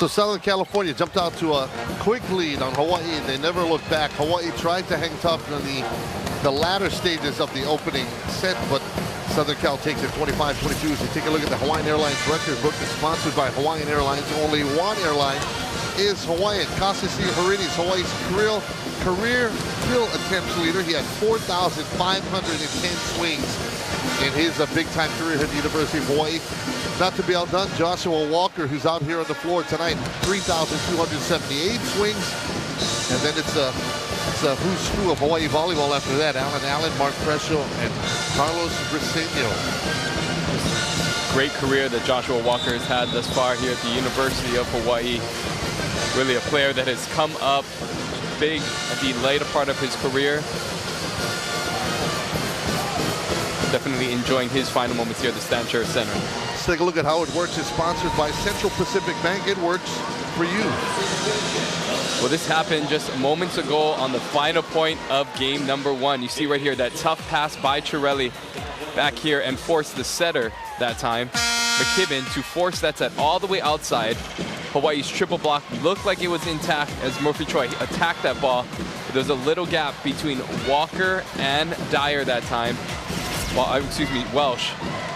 So Southern California jumped out to a quick lead on Hawaii. They never looked back. Hawaii tried to hang tough in the latter stages of the opening set, but Southern Cal takes it 25-22. As you take a look at the Hawaiian Airlines record book, it's sponsored by Hawaiian Airlines. Only one airline is Hawaiian. Kasasi Harides, Hawaii's career kill attempts leader. He had 4,510 swings in his big-time career at the University of Hawaii. Not to be outdone, Joshua Walker, who's out here on the floor tonight, 3,278 swings. And then it's a who's who of Hawaii volleyball after that. Alan Allen, Mark Prescio, and Carlos Briseño. Great career that Joshua Walker has had thus far here at the University of Hawaii. Really a player that has come up big at the later part of his career. Definitely enjoying his final moments here at the Stancher Center. Let's take a look at how it works. It's sponsored by Central Pacific Bank. It works for you. Well, this happened just moments ago on the final point of game number 1. You see right here that tough pass by Chiarelli back here and forced the setter that time, McKibben, to force that set all the way outside. Hawaii's triple block looked like it was intact as Murphy Choi attacked that ball. There's a little gap between Walker and Dyer that time. Well, excuse me, Welsh,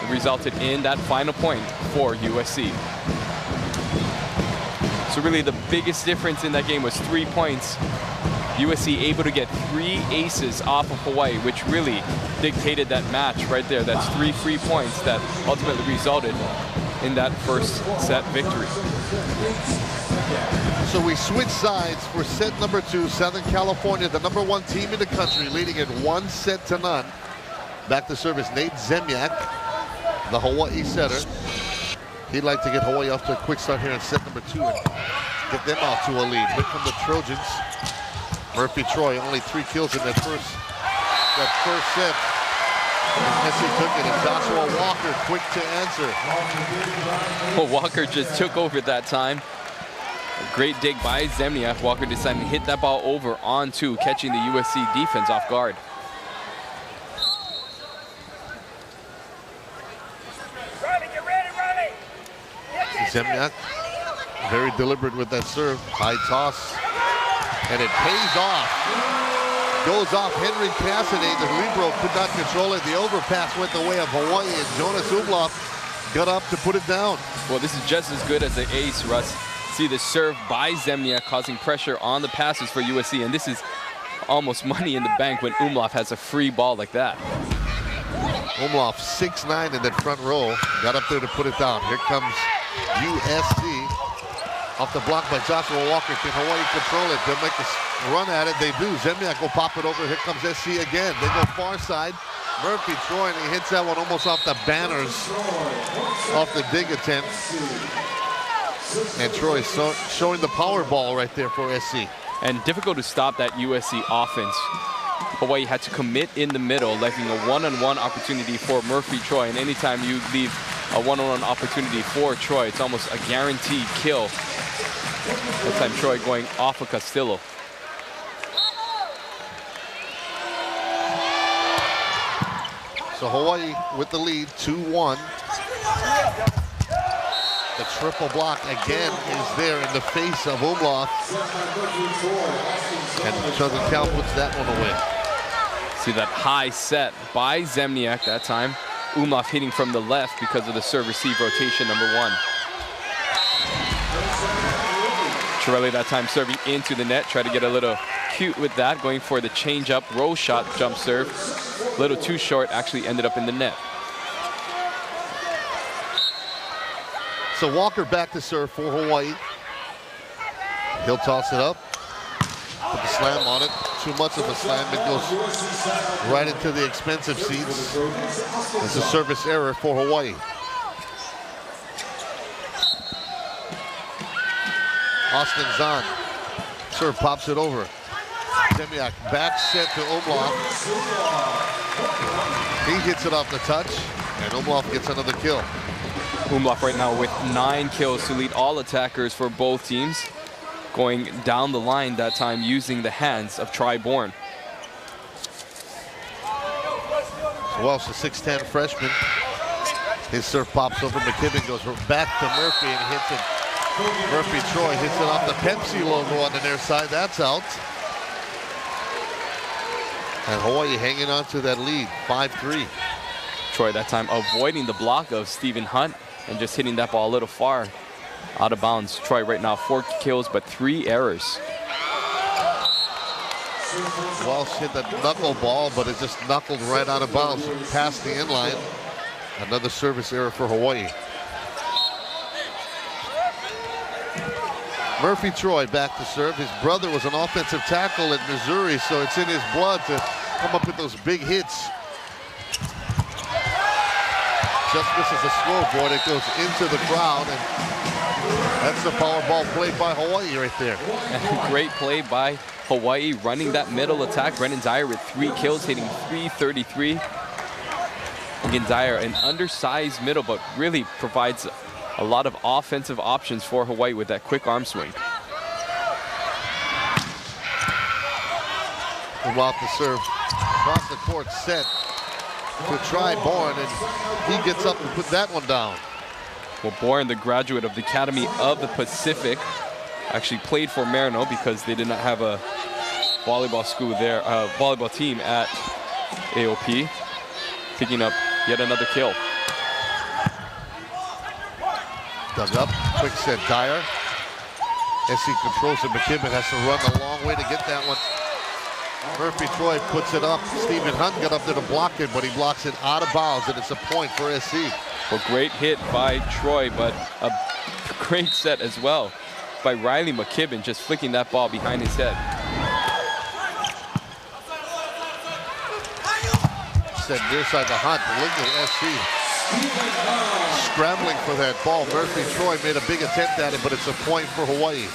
resulted in that final point for USC. So really the biggest difference in that game was 3 points. USC able to get 3 aces off of Hawaii, which really dictated that match right there. That's 3 free points that ultimately resulted in that first set victory. So we switch sides for set number 2. Southern California, the #1 team in the country, leading it 1-0. Back to service, Nate Zemyak, the Hawaii setter. He'd like to get Hawaii off to a quick start here in set number 2 and get them out to a lead. Here come the Trojans. Murphy Troy, only 3 kills in that first set. And SC took it, and Joshua Walker quick to answer. Well, Walker just took over that time. A great dig by Zemyak. Walker decided to hit that ball over onto, catching the USC defense off guard. Zemyak, very deliberate with that serve. High toss, and it pays off. Goes off Henry Cassidy. The libero could not control it. The overpass went the way of Hawaii, and Jonas Umlauf got up to put it down. Well, this is just as good as the ace, Russ. See the serve by Zemyak causing pressure on the passes for USC, and this is almost money in the bank when Umlauf has a free ball like that. Umlauf 6'9" in that front row. Got up there to put it down. Here comes USC. Off the block by Joshua Walker. Can Hawaii control it? They'll make a run at it. They do. Zemyak will pop it over. Here comes SC again. They go far side. Murphy Troy, and he hits that one almost off the banners, off the dig attempt. And Troy showing the power ball right there for SC. And difficult to stop that USC offense. Hawaii had to commit in the middle, leaving a one-on-one opportunity for Murphy Troy. And anytime you leave a one-on-one opportunity for Troy, it's almost a guaranteed kill. That time Troy going off of Castillo. So Hawaii with the lead, 2-1. The triple block again is there in the face of Umlauf. And Southern Cal puts that one away. See that high set by Zemyak that time. Umlauf hitting from the left because of the serve-receive rotation #1. Chiarelli that time serving into the net. Try to get a little cute with that, going for the change-up roll shot jump serve. A little too short, actually ended up in the net. So Walker back to serve for Hawaii. He'll toss it up. Put the slam on it. Too much of a slam. It goes right into the expensive seats. It's a service error for Hawaii. Austin Zahn. Serve pops it over. Zemyak back set to Umlauf. He hits it off the touch, and Umlauf gets another kill. Umlauf right now with 9 kills to lead all attackers for both teams. Going down the line that time using the hands of Tri Bourne. Welsh, the 6'10" freshman. His serve pops over. McKibben goes back to Murphy and hits it Murphy Troy hits it off the Pepsi logo on the near side. That's out. And Hawaii hanging on to that lead, 5-3. Troy that time avoiding the block of Stephen Hunt and just hitting that ball a little far out of bounds. Troy right now 4 kills but 3 errors. Walsh hit that knuckle ball, but it just knuckled right out of bounds past the inline. Another service error for Hawaii. Murphy Troy back to serve. His brother was an offensive tackle at Missouri, so it's in his blood to come up with those big hits. Just misses the scoreboard. It goes into the crowd, and that's the power ball play by Hawaii right there. And great play by Hawaii running that middle attack. Brendan Dyer with 3 kills, hitting .333. Again, Dyer, an undersized middle, but really provides a lot of offensive options for Hawaii with that quick arm swing. About to serve across the court, set to try Bourne, and he gets up and put that one down. Well, Bourne, the graduate of the Academy of the Pacific, actually played for Marino because they did not have a volleyball school there, volleyball team at AOP, picking up yet another kill. Dug up, quick set Dyer. SC controls it. McKibben has to run a long way to get that one. Murphy Troy puts it up. Stephen Hunt got up there to block it, but he blocks it out of bounds, and it's a point for SC. Well, great hit by Troy, but a great set as well by Riley McKibben, just flicking that ball behind his head. Set near side to Hunt. Look at SC scrambling for that ball. Murphy Troy made a big attempt at it, but it's a point for Hawaii.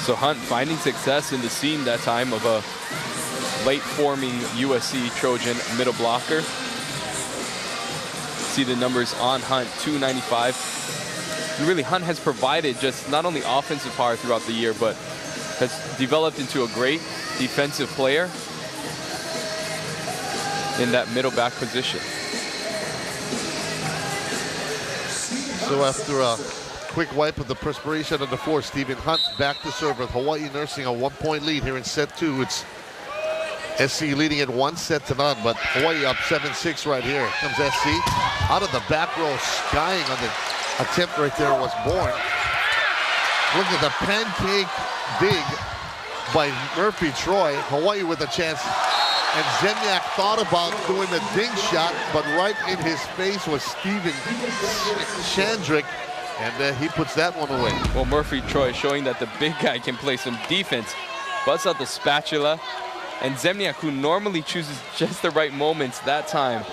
So Hunt finding success in the seam that time of a late forming USC Trojan middle blocker. See the numbers on Hunt, 295. And really Hunt has provided just not only offensive power throughout the year, but has developed into a great defensive player in that middle back position. So after a quick wipe of the perspiration on the floor, Stephen Hunt back to serve with Hawaii nursing a 1-point lead here in set 2. It's SC leading at 1-0, but Hawaii up 7-6 right here. Comes SC out of the back row, skying on the attempt right there was Bourne. Look at the pancake dig by Murphy Troy. Hawaii with a chance. And Zemniak thought about doing the ding shot, but right in his face was Steven Chandrick, and he puts that one away. Well, Murphy Troy showing that the big guy can play some defense. Busts out the spatula, and Zemniak, who normally chooses just the right moments that time,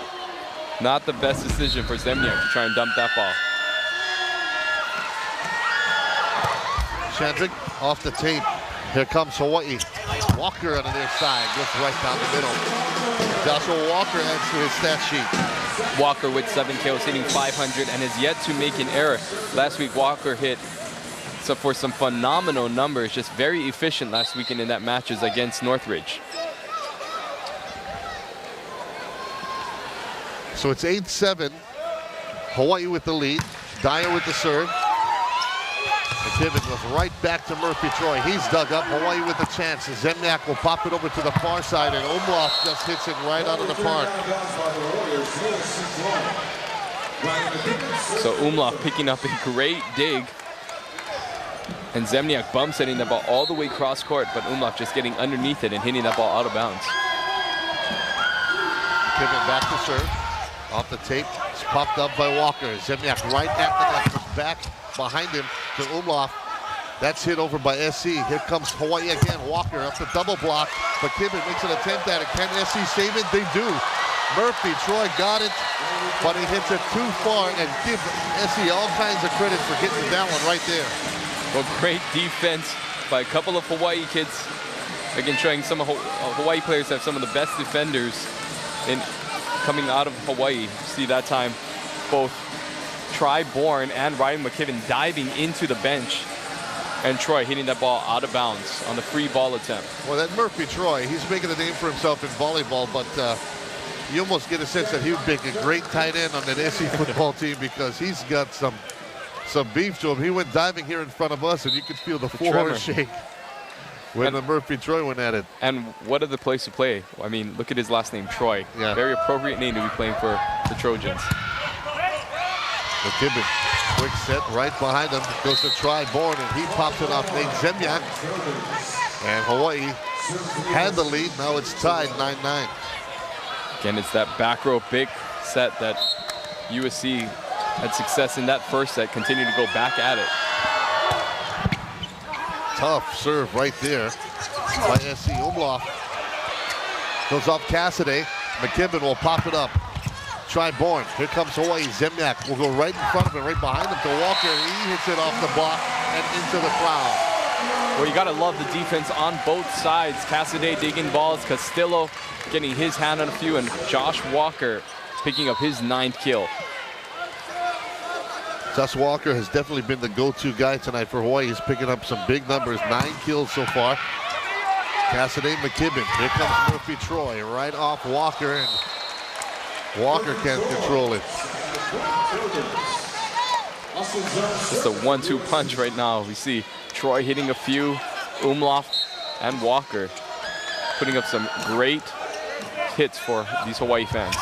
not the best decision for Zemniak to try and dump that ball. Chandrick off the tape. Here comes Hawaii. Walker on the near side, goes right down the middle. Joshua Walker adds to his stat sheet. Walker with 7 kills, hitting .500, and has yet to make an error. Last week, Walker hit for some phenomenal numbers, just very efficient last weekend in that matches against Northridge. So it's 8-7. Hawaii with the lead. Dyer with the serve. McKibben goes right back to Murphy Troy. He's dug up. Hawaii with a chance. Zemniak will pop it over to the far side, and Umlauf just hits it right out of the park. So Umlauf picking up a great dig. And Zemniak bump setting the ball all the way cross court, but Umlauf just getting underneath it and hitting that ball out of bounds. McKibben back to serve. Off the tape. It's popped up by Walker. Zemniak right at the net. Back behind him to Umlauf. That's hit over by SC. Here comes Hawaii again. Walker up the double block. McKibben makes an attempt at it. Can SC save it? They do. Murphy Troy got it, but he hits it too far, and give SC all kinds of credit for getting that one right there. Well, great defense by a couple of Hawaii kids. Again, showing some of Hawaii players have some of the best defenders in coming out of Hawaii. See that time both Troy Bourne and Ryan McKibben diving into the bench, and Troy hitting that ball out of bounds on the free ball attempt. Well, that Murphy Troy, he's making a name for himself in volleyball, but you almost get a sense that he would make a great tight end on that SC football team, because he's got some some beef to him. He went diving here in front of us, and you could feel the floor shake when the Murphy Troy went at it. And what other place to play? I mean, look at his last name, Troy. Yeah. Very appropriate name to be playing for the Trojans. McKibben, quick set right behind him. Goes to Tri-Born, and he pops it off Nate Zemniak. And Hawaii had the lead. Now it's tied 9-9. Again, it's that back row big set that USC had success in that first set, continue to go back at it. Tough serve right there by SC. Umlauf goes off Cassidy. McKibben will pop it up. Tri-Born. Here comes Hawaii. Zemniak will go right in front of him, right behind him to Walker. He hits it off the block and into the crowd. Well, you got to love the defense on both sides. Cassidy digging balls, Castillo getting his hand on a few, and Josh Walker picking up his 9th kill. Josh Walker has definitely been the go-to guy tonight for Hawaii. He's picking up some big numbers, 9 kills so far. Cassidy, McKibben. Here comes Murphy Troy right off Walker, and Walker can't control it. Just a 1-2 punch right now. We see Troy hitting a few, Umlauf and Walker putting up some great hits for these Hawaii fans.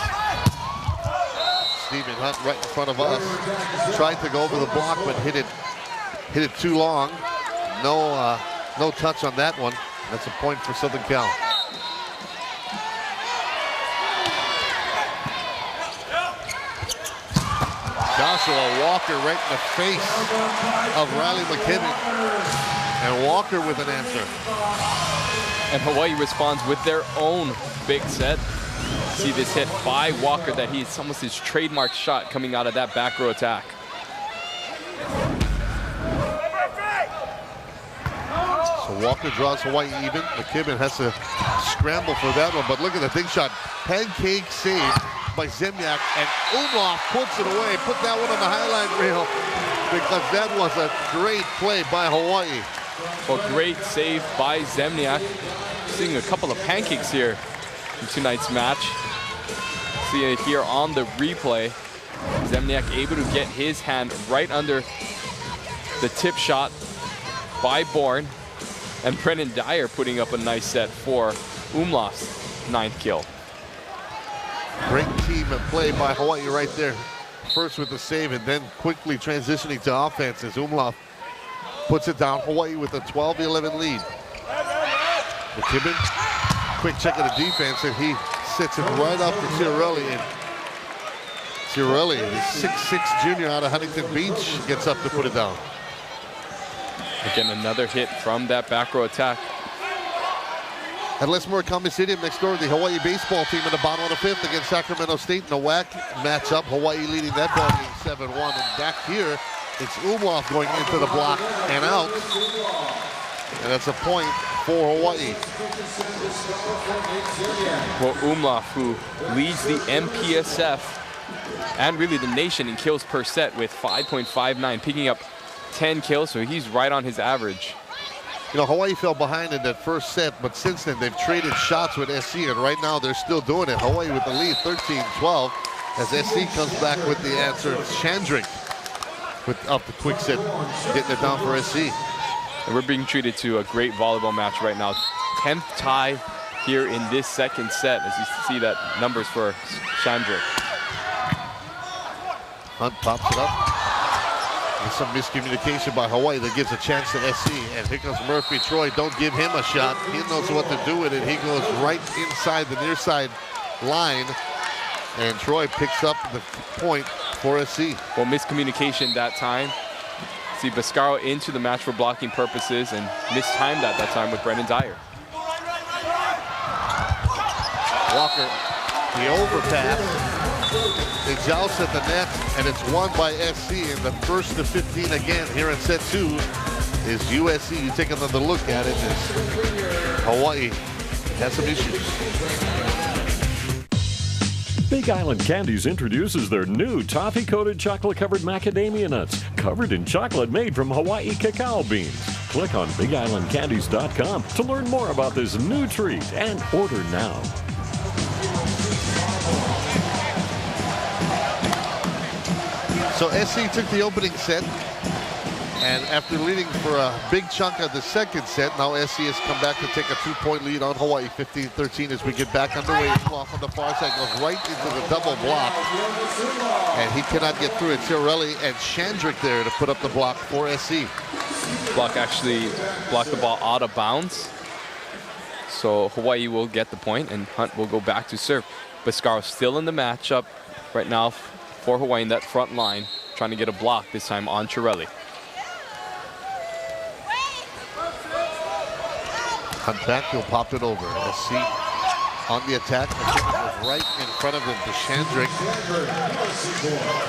Stephen Hunt right in front of us. Tried to go over the block, but hit it too long. No touch on that one. That's a point for Southern Cal. Joshua Walker right in the face of Riley McKibben. And Walker with an answer. And Hawaii responds with their own big set. See this hit by Walker that it's almost his trademark shot coming out of that back row attack. So Walker draws Hawaii even. McKibben has to scramble for that one, but look at the big shot. Pancake save by Zemniak, and Umlauf puts it away. Put that one on the highlight reel because that was a great play by Hawaii. Well, great save by Zemniak. Seeing a couple of pancakes here in tonight's match. See it here on the replay. Zemniak able to get his hand right under the tip shot by Bourne. And Brennan Dyer putting up a nice set for Umlauf's 9th kill. Great team play by Hawaii right there. First with the save and then quickly transitioning to offense as Umlauf puts it down. Hawaii with a 12-11 lead. McKibben, quick check of the defense, and he sets it right up to Ciarelli. And Ciarelli, the 6'6" junior out of Huntington Beach, gets up to put it down. Again, another hit from that back row attack. At Les Moore Comedy Stadium next door, the Hawaii baseball team in the bottom of the 5th against Sacramento State in a WAC matchup. Hawaii leading that ball game 7-1. And back here, it's Umlauf going into the block and out. And that's a point for Hawaii. Well, Umlauf, who leads the MPSF and really the nation in kills per set with 5.59, picking up 10 kills, so he's right on his average. You know, Hawaii fell behind in that first set, but since then they've traded shots with SC, and right now they're still doing it. Hawaii with the lead, 13-12, as SC comes back with the answer. Chandrick up the quick set, getting it down for SC. And we're being treated to a great volleyball match right now. 10th tie here in this second set, as you see that numbers for Chandrick. Hunt pops it up. There's some miscommunication by Hawaii that gives a chance to SC. And here comes Murphy Troy. Don't give him a shot. He knows what to do with it. He goes right inside the near side line. And Troy picks up the point for SC. Well, miscommunication that time. See Bascaro into the match for blocking purposes and mistimed that time with Brennan Dyer. Walker, the overpass. They joust at the net, and it's won by SC. And the first to 15 again here in set 2 is USC. You take another look at it as Hawaii has some issues. Big Island Candies introduces their new toffee-coated chocolate-covered macadamia nuts, covered in chocolate made from Hawaii cacao beans. Click on BigIslandCandies.com to learn more about this new treat and order now. So SC took the opening set, And after leading for a big chunk of the second set, now SC has come back to take a 2-point lead on Hawaii, 15-13 as we get back underway. Off on the far side, goes right into the double block. And he cannot get through it. Chiarelli and Chandrick there to put up the block for SC. Block actually blocked the ball out of bounds. So Hawaii will get the point and Hunt will go back to serve. Biscaro still in the matchup right now for Hawaii in that front line, trying to get a block this time on Chiarelli. Hunt back, he'll pop it over. SC on the attack. McKibben goes right in front of him to Chandrick.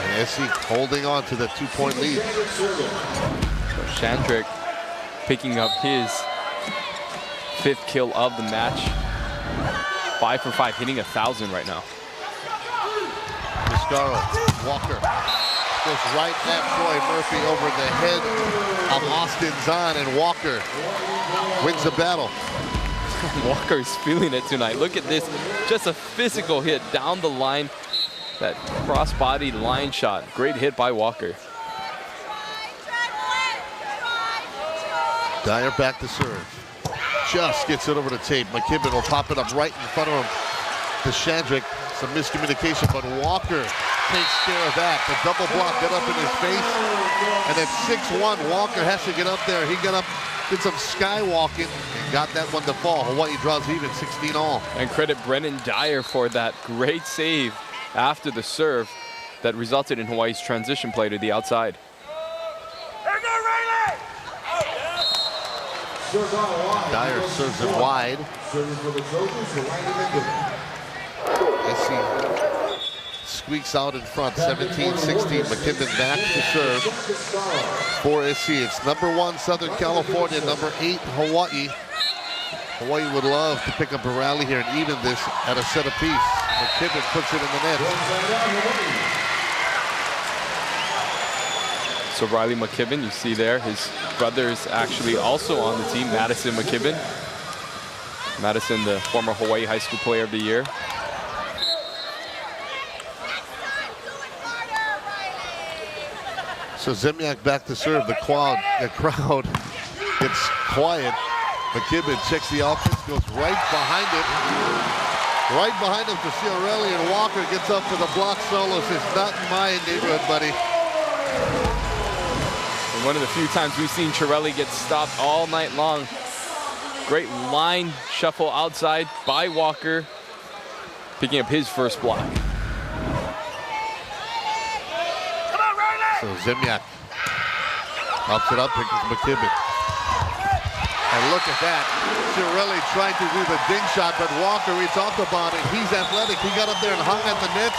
And SC holding on to the 2-point lead. So Chandrick picking up his 5th kill of the match. 5 for 5, hitting 1,000 right now. Biscaro, Walker goes right at Troy Murphy over the head of Austin Zahn, and Walker wins the battle. Walker is feeling it tonight. Look at this, just a physical hit down the line. That cross-body line shot, great hit by Walker. Dyer back to serve. Just gets it over the tape. McKibben will pop it up right in front of him to Chandrick. Some miscommunication, but Walker takes care of that. The double block got up in his face. And at 6'1", Walker has to get up there. He got up, did some skywalking, and got that one to fall. Hawaii draws even, 16 all. And credit Brennan Dyer for that great save after the serve that resulted in Hawaii's transition play to the outside. Dyer serves it wide. SC squeaks out in front, 17-16. McKibben back to serve for SC. It's number 1 Southern California, number 8 Hawaii. Hawaii would love to pick up a rally here and even this at a set apiece. McKibben puts it in the net. So Riley McKibben, you see there, his brother is actually also on the team, Madison McKibben. Madison, the former Hawaii High School Player of the Year. So Zemjak back to serve. The crowd gets quiet. McKibben checks the offense, goes right behind it. Right behind him to Chiarelli, and Walker gets up for the block solo. Says, not in my neighborhood, buddy. And one of the few times we've seen Chiarelli get stopped all night long. Great line shuffle outside by Walker, picking up his first block. So Zemjak ups it up, picks McKibben. And look at that. Chiarelli tried to do the ding shot, but Walker, we talked about it. He's athletic. He got up there and hung at the net,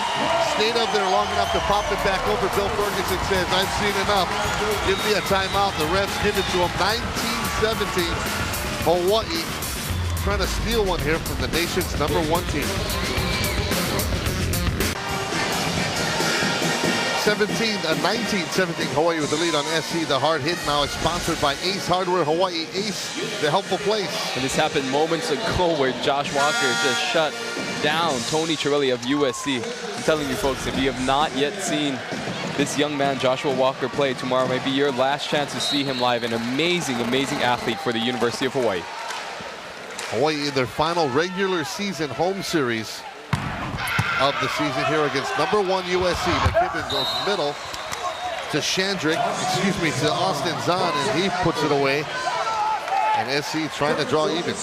stayed up there long enough to pop it back over. Bill Ferguson says, I've seen enough. Give me a timeout. The refs give it to him. 19-17. Hawaii trying to steal one here from the nation's number 1 team. 19-17, Hawaii with the lead on SC. The hard hit now is sponsored by Ace Hardware Hawaii. Ace, the helpful place. And this happened moments ago where Josh Walker just shut down Tony Chiarelli of USC. I'm telling you folks, if you have not yet seen this young man, Joshua Walker, play, tomorrow might be your last chance to see him live. An amazing, amazing athlete for the University of Hawaii. Hawaii in their final regular season home series of the season here against number 1 USC. McKibben goes middle to Chandrick, to Austin Zahn, and he puts it away. And SC trying to draw even.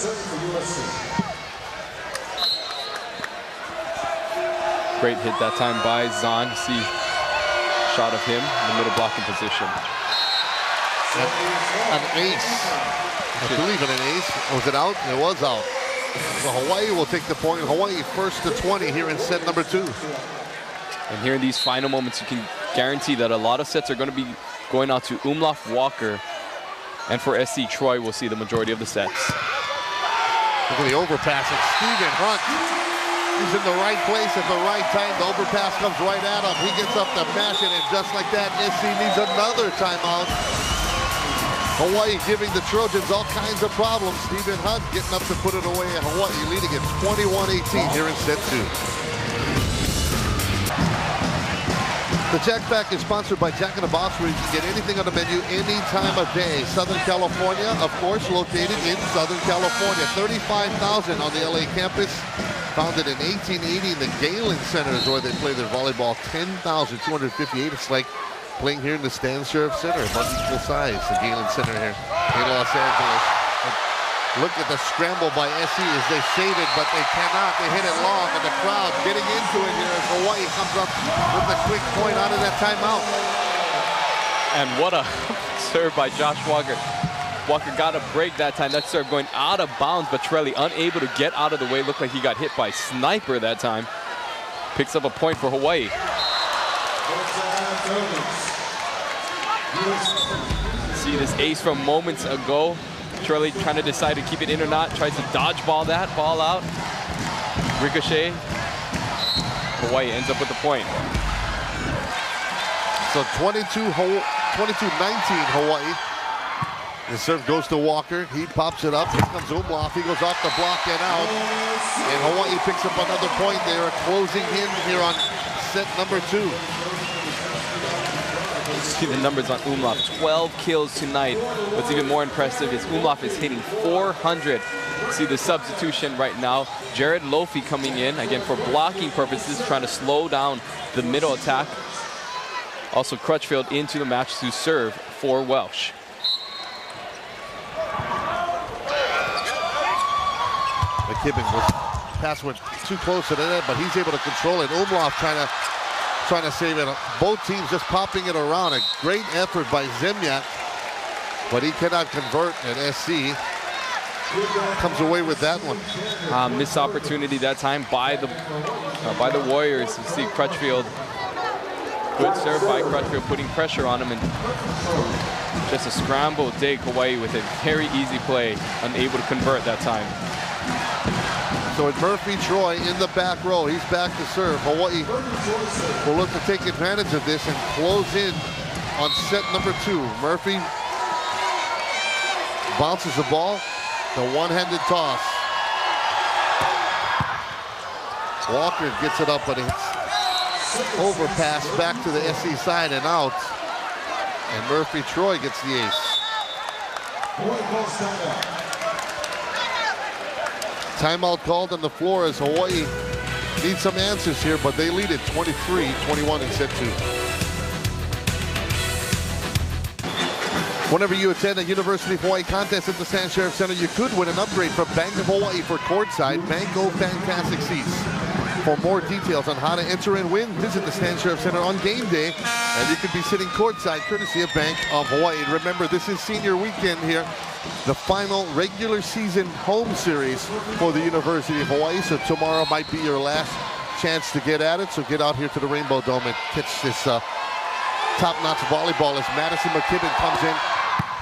Great hit that time by Zahn. See shot of him in the middle blocking position. An ace. I believe in an ace. Was it out? It was out. So Hawaii will take the point. Hawaii first to 20 here in set number 2. And here in these final moments, you can guarantee that a lot of sets are going to be going out to Umlauf Walker. And for SC, Troy will see the majority of the sets. Look at the overpass. It's Stephen Hunt. He's in the right place at the right time. The overpass comes right at him. He gets up to match it, and just like that, SC needs another timeout. Hawaii giving the Trojans all kinds of problems. Stephen Hunt getting up to put it away, and Hawaii leading it 21-18 here in set 2. The Jack Pack is sponsored by Jack in the Box, where you can get anything on the menu any time of day. Southern California, of course, located in Southern California. 35,000 on the LA campus. Founded in 1880 in the Galen Center is where they play their volleyball. 10,258. It's like playing here in the Stan Sheriff Center, about equal size, the Galen Center here in Los Angeles. Look at the scramble by SC as they save it, but they cannot. They hit it long, and the crowd getting into it here as Hawai'i comes up with a quick point out of that timeout. And what a serve by Josh Walker. Walker got a break that time. That serve going out of bounds, but Trelli unable to get out of the way. Looked like he got hit by Sniper that time. Picks up a point for Hawai'i. See this ace from moments ago. Trelli trying to decide to keep it in or not. Tries to dodgeball that ball out. Ricochet. Hawai'i ends up with the point. So 22-19 Hawai'i. The serve goes to Walker. He pops it up. Here comes Umlauf. He goes off the block and out. And Hawai'i picks up another point. They are closing in here on set number 2. See the numbers on Umlauf. 12 kills tonight. What's even more impressive is Umlauf is hitting 400. See the substitution right now. Jared Lofi coming in, again, for blocking purposes, trying to slow down the middle attack. Also Crutchfield into the match to serve for Welsh. McKibben was pass went too close to the net, but he's able to control it. Umlauf trying to save it. Both teams just popping it around. A great effort by Zemjak, but he cannot convert, and SC comes away with that one. Missed opportunity that time by the Warriors. You see Crutchfield. Good serve by Crutchfield, putting pressure on him, and just a scramble dig Hawai'i with a very easy play, unable to convert that time. So it's Murphy Troy in the back row. He's back to serve. Hawai'i will look to take advantage of this and close in on set number 2. Murphy bounces the ball. The one-handed toss. Walker gets it up, but it's overpass back to the SC side and out. And Murphy Troy gets the ace. Timeout called on the floor as Hawai'i needs some answers here, but they lead it 23-21 in set 2. Whenever you attend a University of Hawaii contest at the Stan Sheriff Center, you could win an upgrade from Bank of Hawaii for courtside Banco Fantastic Seats. For more details on how to enter and win, visit the Stan Sheriff Center on game day, and you could be sitting courtside courtesy of Bank of Hawaii. And remember, this is senior weekend here, the final regular season home series for the University of Hawaii. So tomorrow might be your last chance to get at it. So get out here to the Rainbow Dome and catch this top-notch volleyball as Madison McKibben comes in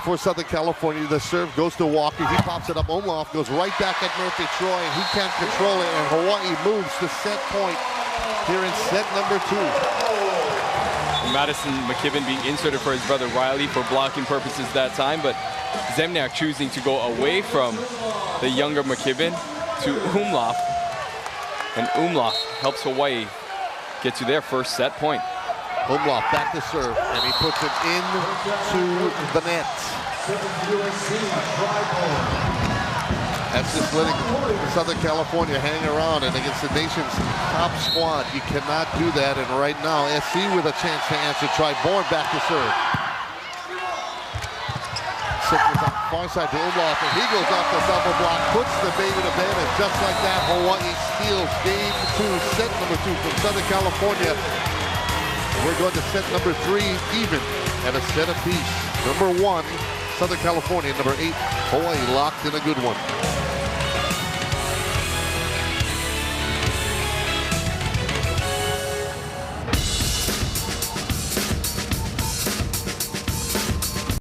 for Southern California. The serve goes to Walker. He pops it up. Umlauf goes right back at Murphy Troy, and he can't control it. And Hawai'i moves to set point here in set number 2. Madison McKibben being inserted for his brother Riley for blocking purposes that time, but Zemjak choosing to go away from the younger McKibben to Umlauf. And Umlauf helps Hawai'i get to their first set point. Umlauf back to serve, and he puts it into the net. That's just letting Southern California hang around, and against the nation's top squad, you cannot do that. And right now, SC with a chance to answer. Triborn back to serve. Sickles on the far side to Umlauf, and he goes off the double block, puts the baby to bed, and just like that, Hawai'i steals game 2, set number 2 from Southern California. We're going to set number 3 even at a set apiece. Number 1, Southern California. Number 8, Hawai'i locked in a good one.